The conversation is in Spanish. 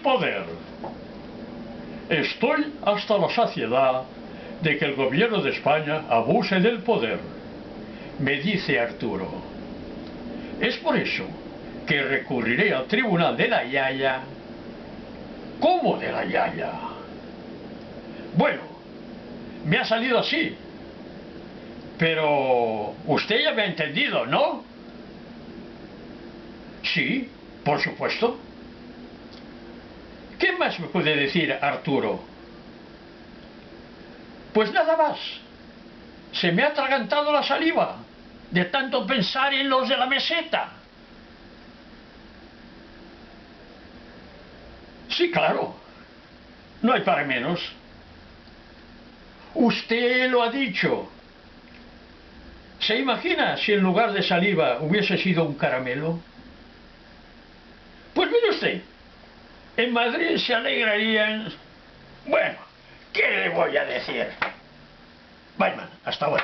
poder. Estoy hasta la saciedad de que el gobierno de España abuse del poder, me dice Arturo. Es por eso que recurriré al tribunal de la Yaya. ¿Cómo de la Yaya? Bueno, me ha salido así. Pero usted ya me ha entendido, ¿no? Sí, por supuesto. ¿Qué más me puede decir Arturo? Pues nada más. Se me ha atragantado la saliva de tanto pensar en los de la meseta. Sí, claro. No hay para menos. Usted lo ha dicho. ¿Se imagina si en lugar de saliva hubiese sido un caramelo? Pues mire usted, en Madrid se alegrarían... Bueno, ¿qué le voy a decir? Bye, man, hasta ahora.